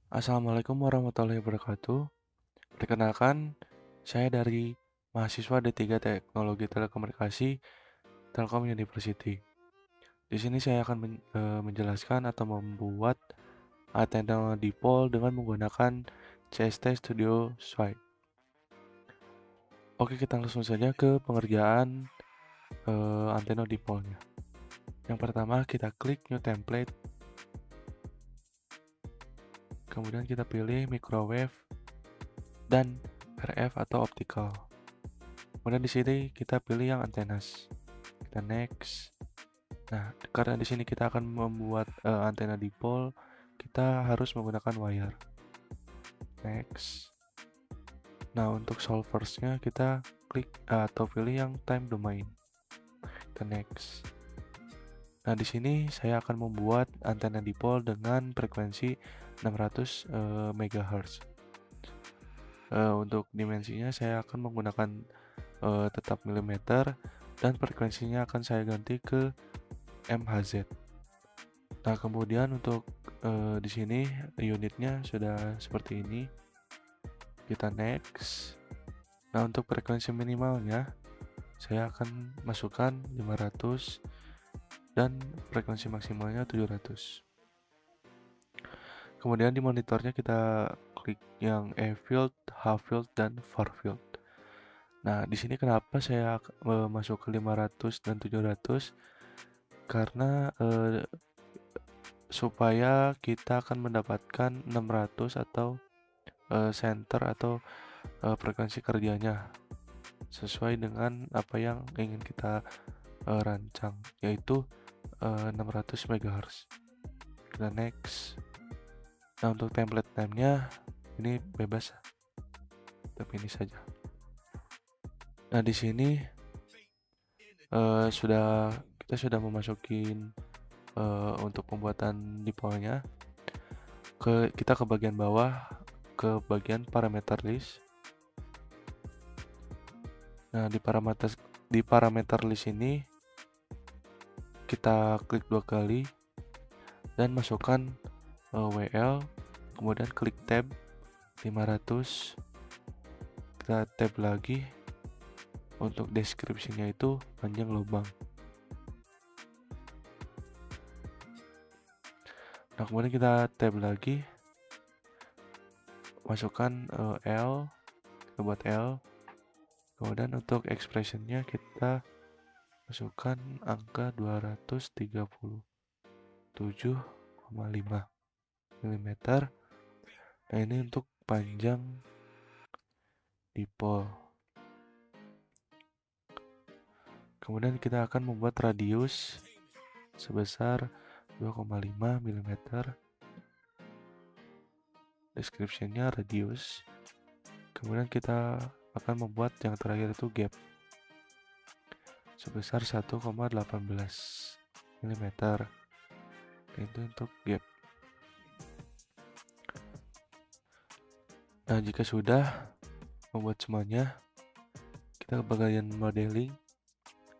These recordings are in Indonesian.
Assalamualaikum warahmatullahi wabarakatuh. Perkenalkan, saya dari mahasiswa D3 Teknologi Telekomunikasi Telkom University. Di sini saya akan menjelaskan atau membuat antena dipol dengan menggunakan CST Studio Swipe. Oke, kita langsung saja ke pengerjaan antena dipolnya. Yang pertama, kita klik New Template. Kemudian kita pilih microwave dan RF atau optical. Kemudian di sini kita pilih yang antenas. Kita next. Nah, karena di sini kita akan membuat antena dipol, kita harus menggunakan wire. Next. Nah, untuk solversnya kita klik atau pilih yang time domain. Kita next. Nah, di sini saya akan membuat antena dipol dengan frekuensi 600 MHz. Untuk dimensinya saya akan menggunakan tetap milimeter dan frekuensinya akan saya ganti ke MHz. Nah, kemudian untuk di sini unitnya sudah seperti ini. Kita next. Nah, untuk frekuensi minimalnya saya akan masukkan 500 dan frekuensi maksimalnya 700. Kemudian di monitornya kita klik yang E-field, H-field, dan far-field. Nah, di sini kenapa saya masuk ke 500 dan 700? Karena supaya kita akan mendapatkan 600 atau center atau frekuensi kerjanya sesuai dengan apa yang ingin kita rancang, yaitu 600 MHz. Kita next. Nah, untuk template name-nya ini bebas, tapi ini saja. Nah, di sini kita sudah memasukin untuk pembuatan dipolnya. Kita ke bagian bawah, ke bagian parameter list. Nah, di parameter list ini kita klik 2 kali dan masukkan WL, kemudian klik tab 500. Kita tab lagi. Untuk deskripsinya itu panjang lubang. Nah, kemudian kita tab lagi, masukkan L, kita buat L. Kemudian untuk expressionnya kita masukkan angka 237,5 mm. Nah, ini untuk panjang dipol. Kemudian kita akan membuat radius sebesar 2,5 mm. Description-nya radius. Kemudian kita akan membuat yang terakhir itu gap sebesar 1,18 mm. Itu untuk gap. Nah, jika sudah membuat semuanya, kita ke bagian modeling.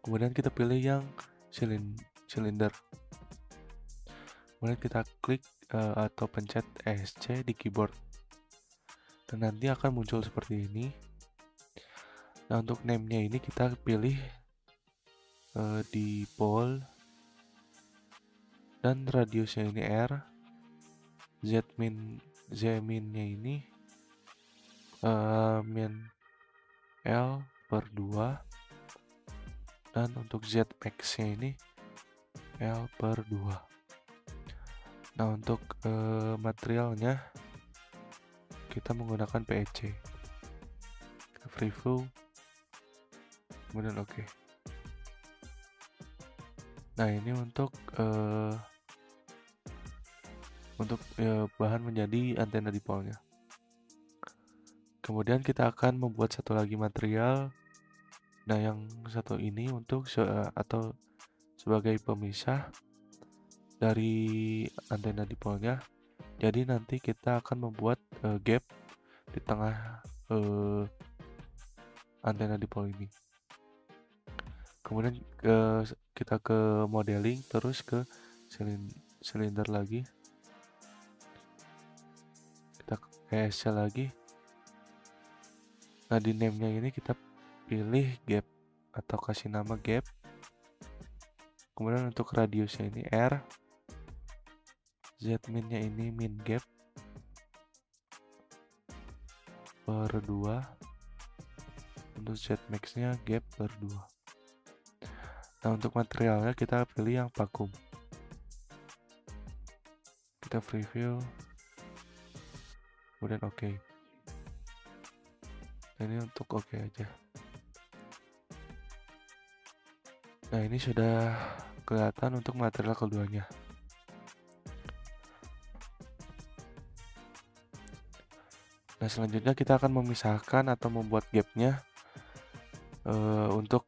Kemudian kita pilih yang silinder. Kemudian kita klik atau pencet ESC di keyboard. Dan nanti akan muncul seperti ini. Nah, untuk name-nya ini kita pilih di pole dan radiusnya ini R. Z-min-nya ini min L per 2. Dan untuk Z-max-nya ini L per 2. Nah, untuk materialnya kita menggunakan PEC. Kita preview, kemudian oke. Nah, ini untuk bahan menjadi antena dipolnya. Kemudian kita akan membuat satu lagi material. Nah, yang satu ini untuk atau sebagai pemisah dari antena dipolnya. Jadi nanti kita akan membuat gap di tengah antena dipol ini. Kemudian kita ke modeling, terus ke silinder lagi. ESC lagi. Nah, di name-nya ini kita pilih gap atau kasih nama gap. Kemudian untuk radiusnya ini R. Z-min-nya ini min gap per 2. Untuk Z-max-nya gap per 2. Nah, untuk materialnya kita pilih yang vakum. Kita preview. Kemudian oke. Nah, ini untuk oke aja. Nah, ini sudah kelihatan untuk material keduanya. Nah, selanjutnya kita akan memisahkan atau membuat gapnya untuk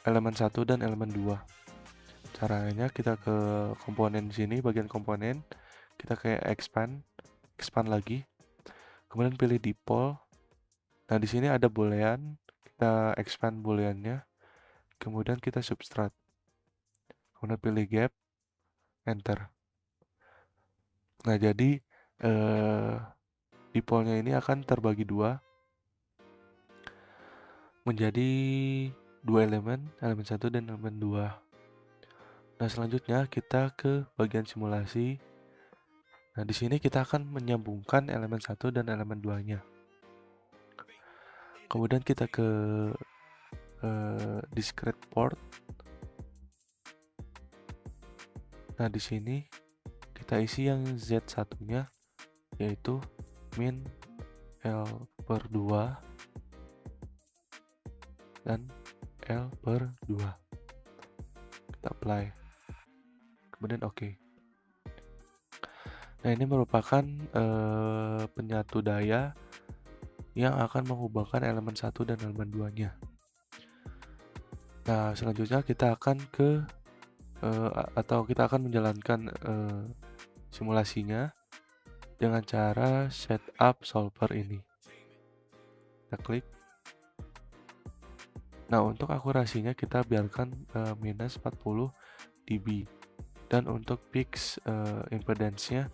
elemen 1 dan elemen 2. Caranya kita ke komponen sini, bagian komponen, kita kayak expand lagi. Kemudian pilih dipole. Nah, di sini ada boolean, kita expand booleannya. Kemudian kita subtract. Kemudian pilih gap, enter. Nah, jadi dipole-nya ini akan terbagi dua menjadi dua elemen 1 dan elemen 2. Nah, selanjutnya kita ke bagian simulasi. Nah, di sini kita akan menyambungkan elemen 1 dan elemen 2-nya. Kemudian kita ke discrete port. Nah, di sini kita isi yang Z1-nya yaitu min L per 2 dan L per 2. Kita apply. Kemudian oke. Nah, ini merupakan penyatu daya yang akan menghubungkan elemen 1 dan elemen 2-nya. Nah, selanjutnya kita akan kita akan menjalankan simulasinya dengan cara setup solver ini. Kita klik. Nah, untuk akurasinya kita biarkan minus 40 dB. Dan untuk fix impedance-nya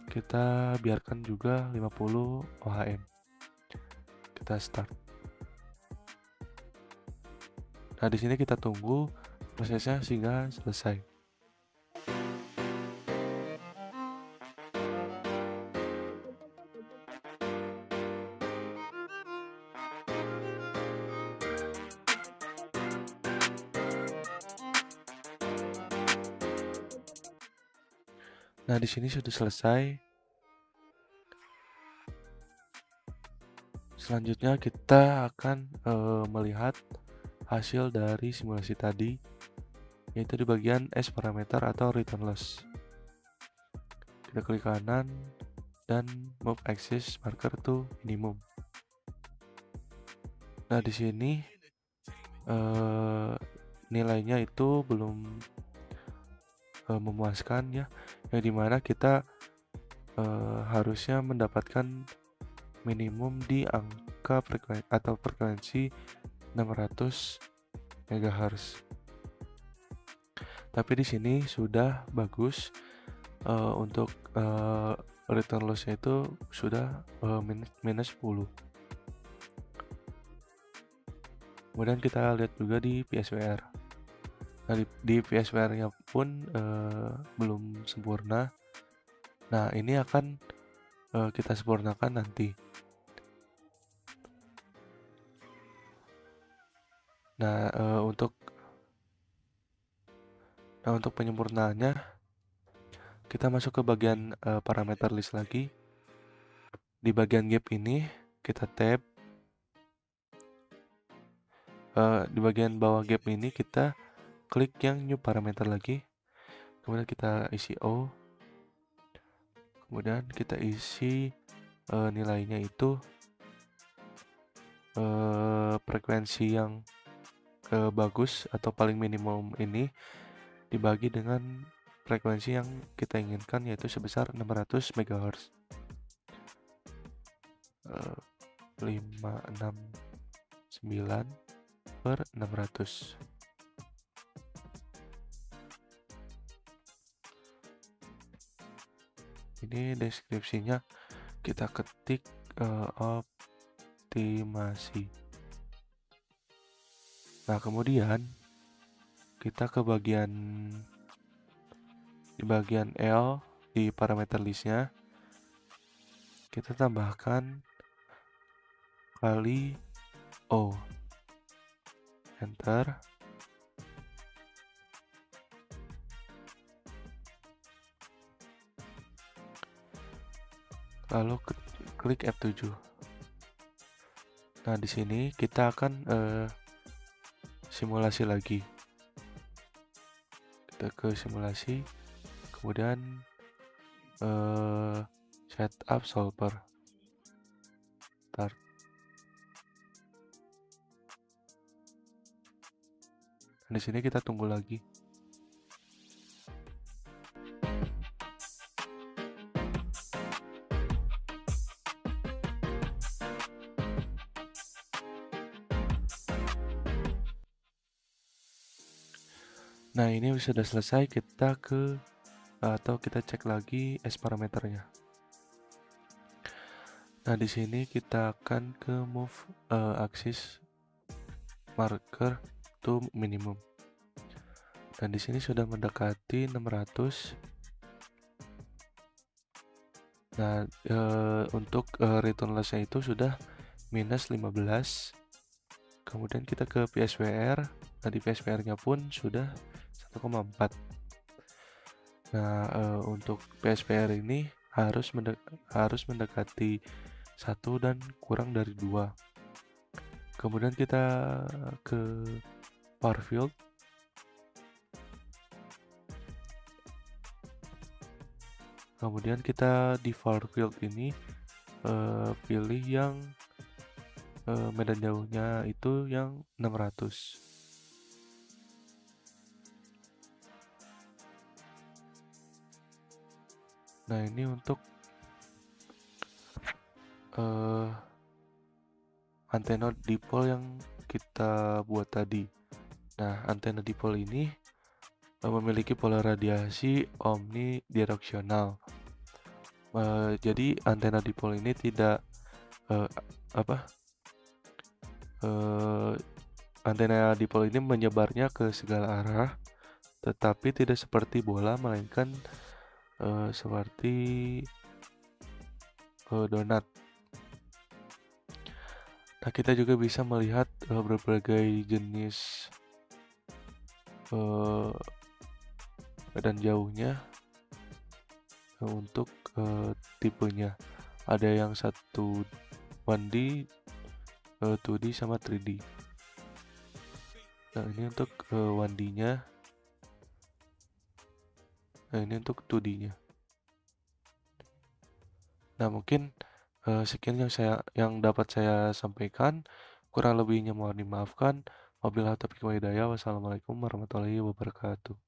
kita biarkan juga 50 ohm. Kita start. Nah, di sini kita tunggu prosesnya sehingga selesai. Nah, di sini sudah selesai. Selanjutnya kita akan melihat hasil dari simulasi tadi, yaitu di bagian S parameter atau return loss. Kita klik kanan dan move axis marker to minimum. Nah, di sini nilainya itu belum memuaskan ya, yang dimana kita harusnya mendapatkan minimum di angka frekuensi 600 MHz. Tapi di sini sudah bagus untuk return loss-nya itu sudah minus 10. Kemudian kita lihat juga di PSWR. Nah, di PSWR-nya pun belum sempurna. Nah, ini akan kita sempurnakan nanti. Nah, untuk penyempurnaannya kita masuk ke bagian parameter list lagi. Di bagian gap ini kita tab. Di bagian bawah gap ini kita klik yang new parameter lagi. Kemudian kita isi O. Kemudian kita isi nilainya itu frekuensi yang bagus atau paling minimum ini dibagi dengan frekuensi yang kita inginkan, yaitu sebesar 600 MHz. 569 per 600. Ini deskripsinya kita ketik optimasi. Nah, kemudian kita ke di bagian L di parameter listnya, kita tambahkan kali O. Enter. Lalu klik F7. Nah, di sini kita akan simulasi lagi. Kita ke simulasi, kemudian setup solver. Start. Nah, di sini kita tunggu lagi. Nah, ini sudah selesai, kita cek lagi S parameternya. Nah, di sini kita akan ke move axis marker to minimum. Dan di sini sudah mendekati 600. Nah, untuk return loss-nya itu sudah minus 15. Kemudian kita ke PSWR. Nah, di PSWR-nya pun sudah 1,4. Nah, untuk PSWR ini harus mendekati 1 dan kurang dari 2. Kemudian kita ke far field. Kemudian kita di far field ini pilih yang medan jauhnya itu yang 600. Nah, ini untuk antena dipol yang kita buat tadi. Nah, antena dipol ini memiliki pola radiasi omnidireksional. Jadi antena dipol ini tidak antena dipol ini menyebarnya ke segala arah, tetapi tidak seperti bola, melainkan seperti donat. Nah, kita juga bisa melihat berbagai jenis medan jauhnya untuk tipenya. Ada yang 1D, 2D sama 3D. Nah, ini untuk 1D-nya. Nah, ini untuk 2D-nya. Nah, mungkin sekian yang dapat saya sampaikan. Kurang lebihnya mohon dimaafkan. Wabillahi taufiq wal hidayah. Wassalamualaikum warahmatullahi wabarakatuh.